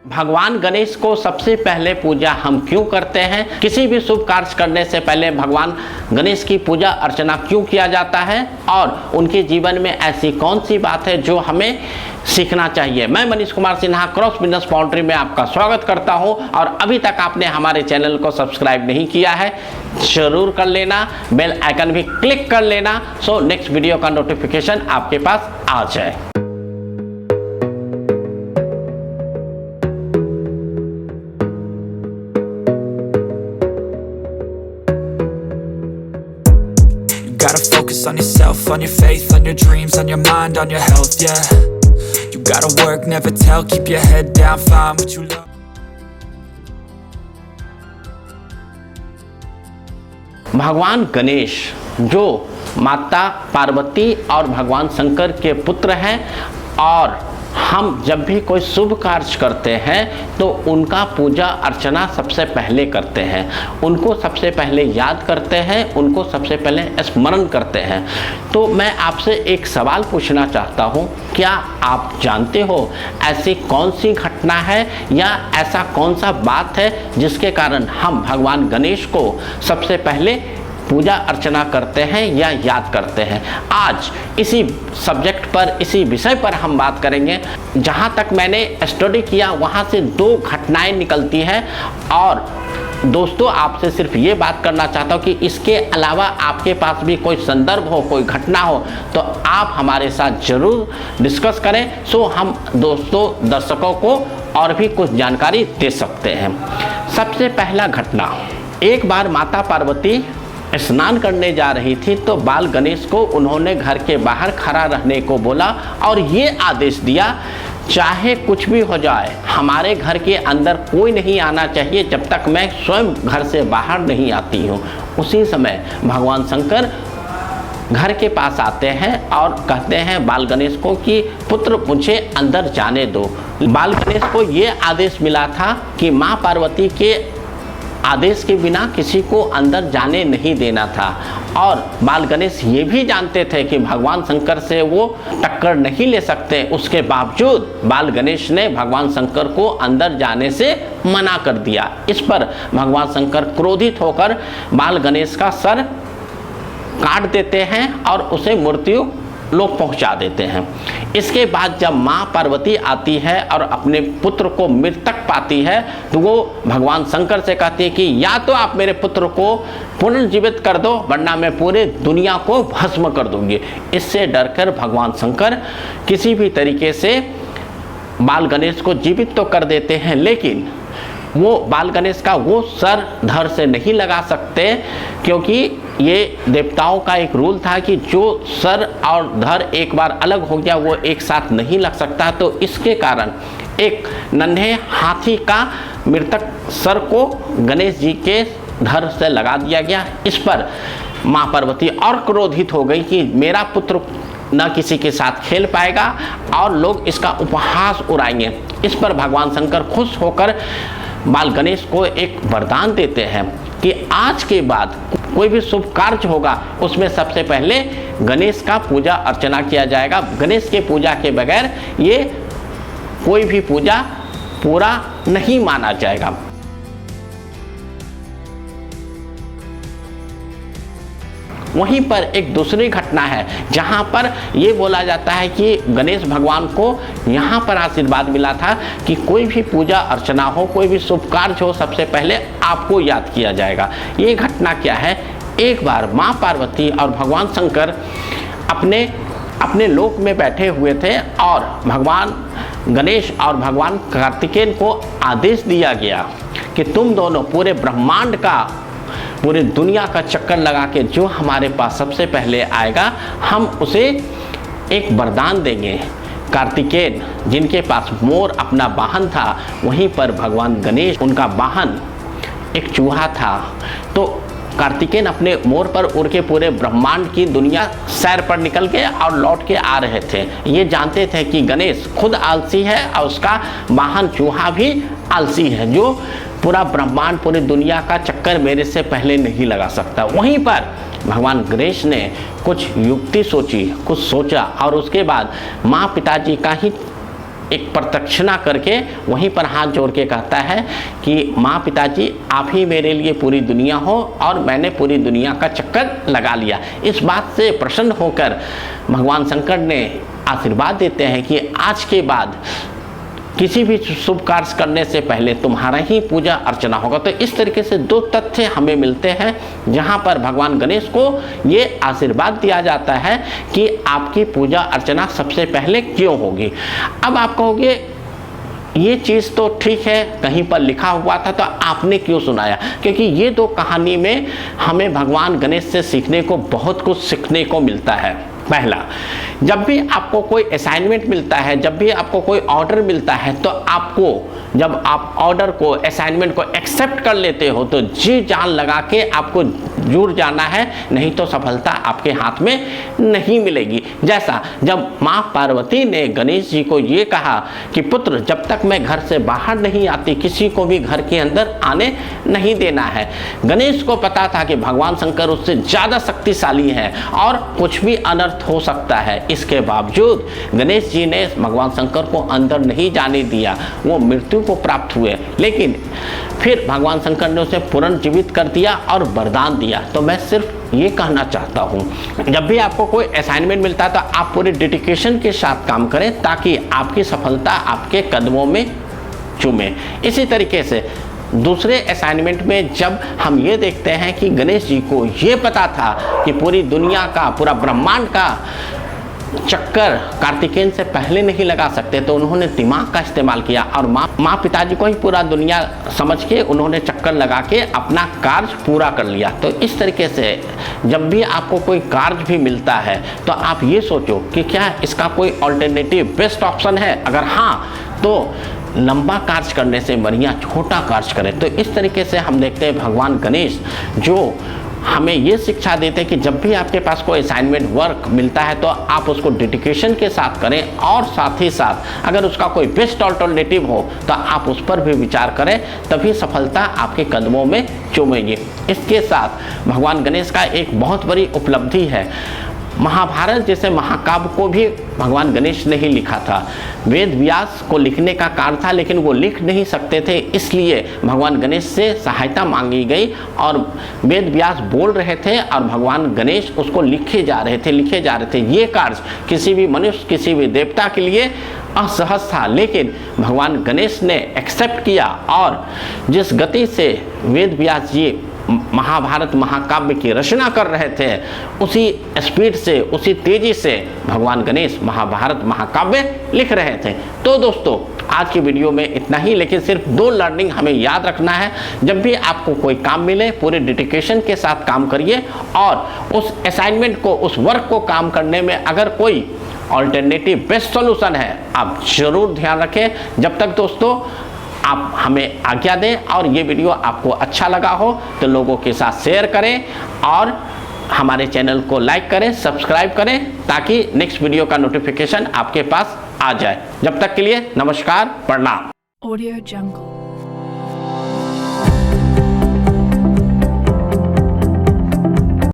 भगवान गणेश को सबसे पहले पूजा हम क्यों करते हैं? किसी भी शुभ कार्य करने से पहले भगवान गणेश की पूजा अर्चना क्यों किया जाता है और उनके जीवन में ऐसी कौन सी बात है जो हमें सीखना चाहिए? मैं Manish Kumar Sinha cross business boundary में आपका स्वागत करता हूं और अभी तक आपने हमारे चैनल को सब्सक्राइब नहीं किया है जरूर कर लेना, बेल आइकन भी क्लिक कर लेना सो नेक्स्ट वीडियो का नोटिफिकेशन आपके पास आ जाए। Gotta focus on yourself, on your faith, on your dreams, on your mind, on your health, yeah. You gotta work, never tell, keep your head down, find what you love. भगवान गणेश जो माता पार्वती और भगवान शंकर के पुत्र हैं और हम जब भी कोई शुभ कार्य करते हैं तो उनका पूजा अर्चना सबसे पहले करते हैं, उनको सबसे पहले याद करते हैं, उनको सबसे पहले स्मरण करते हैं। तो मैं आपसे एक सवाल पूछना चाहता हूँ, क्या आप जानते हो ऐसी कौन सी घटना है या ऐसा कौन सा बात है जिसके कारण हम भगवान गणेश को सबसे पहले पूजा अर्चना करते हैं या याद करते हैं? आज इसी सब्जेक्ट पर, इसी विषय पर हम बात करेंगे। जहाँ तक मैंने स्टडी किया वहाँ से दो घटनाएं निकलती हैं और दोस्तों आपसे सिर्फ ये बात करना चाहता हूँ कि इसके अलावा आपके पास भी कोई संदर्भ हो, कोई घटना हो तो आप हमारे साथ ज़रूर डिस्कस करें सो हम दोस्तों दर्शकों को और भी कुछ जानकारी दे सकते हैं। सबसे पहला घटना, एक बार माता पार्वती स्नान करने जा रही थी तो बाल गणेश को उन्होंने घर के बाहर खड़ा रहने को बोला और ये आदेश दिया, चाहे कुछ भी हो जाए हमारे घर के अंदर कोई नहीं आना चाहिए जब तक मैं स्वयं घर से बाहर नहीं आती हूँ। उसी समय भगवान शंकर घर के पास आते हैं और कहते हैं बाल गणेश को कि पुत्र मुझे अंदर जाने दो। बाल गणेश को ये आदेश मिला था कि माँ पार्वती के आदेश के बिना किसी को अंदर जाने नहीं देना था और बाल गणेश ये भी जानते थे कि भगवान शंकर से वो टक्कर नहीं ले सकते। उसके बावजूद बाल गणेश ने भगवान शंकर को अंदर जाने से मना कर दिया। इस पर भगवान शंकर क्रोधित होकर बाल गणेश का सर काट देते हैं और उसे मृत्यु लोग पहुंचा देते हैं। इसके बाद जब माँ पार्वती आती है और अपने पुत्र को मृतक पाती है तो वो भगवान शंकर से कहती है कि या तो आप मेरे पुत्र को पुनर्जीवित कर दो वरना मैं पूरे दुनिया को भस्म कर दूंगी। इससे डरकर भगवान शंकर किसी भी तरीके से बाल गणेश को जीवित तो कर देते हैं लेकिन वो बाल गणेश का वो सर धड़ से नहीं लगा सकते क्योंकि ये देवताओं का एक रूल था कि जो सर और धड़ एक बार अलग हो गया वो एक साथ नहीं लग सकता। तो इसके कारण एक नन्हे हाथी का मृतक सर को गणेश जी के धड़ से लगा दिया गया। इस पर माँ पार्वती और क्रोधित हो गई कि मेरा पुत्र न किसी के साथ खेल पाएगा और लोग इसका उपहास उड़ाएंगे। इस पर भगवान शंकर खुश होकर बाल गणेश को एक वरदान देते हैं कि आज के बाद कोई भी शुभ कार्य होगा उसमें सबसे पहले गणेश का पूजा अर्चना किया जाएगा। गणेश के पूजा के बगैर ये कोई भी पूजा पूरा नहीं माना जाएगा। वहीं पर एक दूसरी घटना है जहां पर ये बोला जाता है कि गणेश भगवान को यहाँ पर आशीर्वाद मिला था कि कोई भी पूजा अर्चना हो, कोई भी शुभ कार्य हो, सबसे पहले आपको याद किया जाएगा। ये घटना क्या है, एक बार माँ पार्वती और भगवान शंकर अपने लोक में बैठे हुए थे और भगवान गणेश और भगवान कार्तिकेय को आदेश दिया गया कि तुम दोनों पूरे ब्रह्मांड का, पूरी दुनिया का चक्कर लगा के जो हमारे पास सबसे पहले आएगा हम उसे एक वरदान देंगे। कार्तिकेय जिनके पास मोर अपना वाहन था वहीं पर भगवान गणेश उनका वाहन एक चूहा था। तो कार्तिकेय अपने मोर पर उड़ के पूरे ब्रह्मांड की दुनिया सैर पर निकल के और लौट के आ रहे थे। ये जानते थे कि गणेश खुद आलसी है और उसका वाहन चूहा भी आलसी है जो पूरा ब्रह्मांड, पूरी दुनिया का चक्कर मेरे से पहले नहीं लगा सकता। वहीं पर भगवान गणेश ने कुछ युक्ति सोची, कुछ सोचा और उसके बाद माँ पिताजी का ही एक प्रदक्षिणा करके वहीं पर हाथ जोड़ के कहता है कि माँ पिताजी आप ही मेरे लिए पूरी दुनिया हो और मैंने पूरी दुनिया का चक्कर लगा लिया। इस बात से प्रसन्न होकर भगवान शंकर ने आशीर्वाद देते हैं कि आज के बाद किसी भी शुभ कार्य करने से पहले तुम्हारा ही पूजा अर्चना होगा। तो इस तरीके से दो तथ्य हमें मिलते हैं जहां पर भगवान गणेश को ये आशीर्वाद दिया जाता है कि आपकी पूजा अर्चना सबसे पहले क्यों होगी। अब आप कहोगे ये चीज़ तो ठीक है, कहीं पर लिखा हुआ था तो आपने क्यों सुनाया, क्योंकि ये दो कहानी में हमें भगवान गणेश से सीखने को बहुत कुछ सीखने को मिलता है। पहला, जब भी आपको कोई असाइनमेंट मिलता है, जब भी आपको कोई ऑर्डर मिलता है, तो आपको जब आप ऑर्डर को असाइनमेंट को एक्सेप्ट कर लेते हो तो जी जान लगा के आपको जुड़ जाना है, नहीं तो सफलता आपके हाथ में नहीं मिलेगी। जैसा जब माँ पार्वती ने गणेश जी को ये कहा कि पुत्र जब तक मैं घर से बाहर नहीं आती किसी को भी घर के अंदर आने नहीं देना है। गणेश को पता था कि भगवान शंकर उससे ज़्यादा शक्तिशाली है और कुछ भी अनर्थ हो सकता है। इसके बावजूद गणेश जी ने भगवान शंकर को अंदर नहीं जाने दिया, वो मृत्यु को प्राप्त हुए, लेकिन फिर भगवान शंकर ने उसे पुनर्जीवित कर दिया और वरदान दिया। तो मैं सिर्फ ये कहना चाहता हूँ, जब भी आपको कोई असाइनमेंट मिलता है तो आप पूरे डेडिकेशन के साथ काम करें ताकि आपकी सफलता आपके कदमों में चूमे। इसी तरीके से दूसरे असाइनमेंट में जब हम ये देखते हैं कि गणेश जी को ये पता था कि पूरी दुनिया का, पूरा ब्रह्मांड का चक्कर कार्तिकेय से पहले नहीं लगा सकते, तो उन्होंने दिमाग का इस्तेमाल किया और माँ पिताजी को ही पूरा दुनिया समझ के उन्होंने चक्कर लगा के अपना कार्य पूरा कर लिया। तो इस तरीके से जब भी आपको कोई कार्य भी मिलता है तो आप ये सोचो कि क्या इसका कोई ऑल्टरनेटिव बेस्ट ऑप्शन है, अगर हाँ तो लंबा कार्य करने से बढ़िया छोटा कार्य करें। तो इस तरीके से हम देखते हैं भगवान गणेश जो हमें ये शिक्षा देते हैं कि जब भी आपके पास कोई असाइनमेंट वर्क मिलता है तो आप उसको डेडिकेशन के साथ करें और साथ ही साथ अगर उसका कोई बेस्ट ऑल्टरनेटिव हो तो आप उस पर भी विचार करें, तभी सफलता आपके कदमों में चूमेगी। इसके साथ भगवान गणेश का एक बहुत बड़ी उपलब्धि है, महाभारत जैसे महाकाव्य को भी भगवान गणेश ने ही लिखा था। वेद व्यास को लिखने का कार्य था लेकिन वो लिख नहीं सकते थे, इसलिए भगवान गणेश से सहायता मांगी गई और वेद व्यास बोल रहे थे और भगवान गणेश उसको लिखे जा रहे थे। ये कार्य किसी भी मनुष्य, किसी भी देवता के लिए असहज था, लेकिन भगवान गणेश ने एक्सेप्ट किया और जिस गति से वेद व्यास जी महाभारत महाकाव्य की रचना कर रहे थे उसी स्पीड से, उसी तेजी से भगवान गणेश महाभारत महाकाव्य लिख रहे थे। तो दोस्तों आज की वीडियो में इतना ही, लेकिन सिर्फ दो लर्निंग हमें याद रखना है। जब भी आपको कोई काम मिले पूरे डेडिकेशन के साथ काम करिए और उस असाइनमेंट को, उस वर्क को काम करने में अगर कोई ऑल्टरनेटिव बेस्ट सॉल्यूशन है आप जरूर ध्यान रखें। जब तक दोस्तों आप हमें आज्ञा दें और ये वीडियो आपको अच्छा लगा हो तो लोगों के साथ शेयर करें और हमारे चैनल को लाइक करें, सब्सक्राइब करें ताकि नेक्स्ट वीडियो का नोटिफिकेशन आपके पास आ जाए। जब तक के लिए नमस्कार, प्रणाम। Audio Jungle।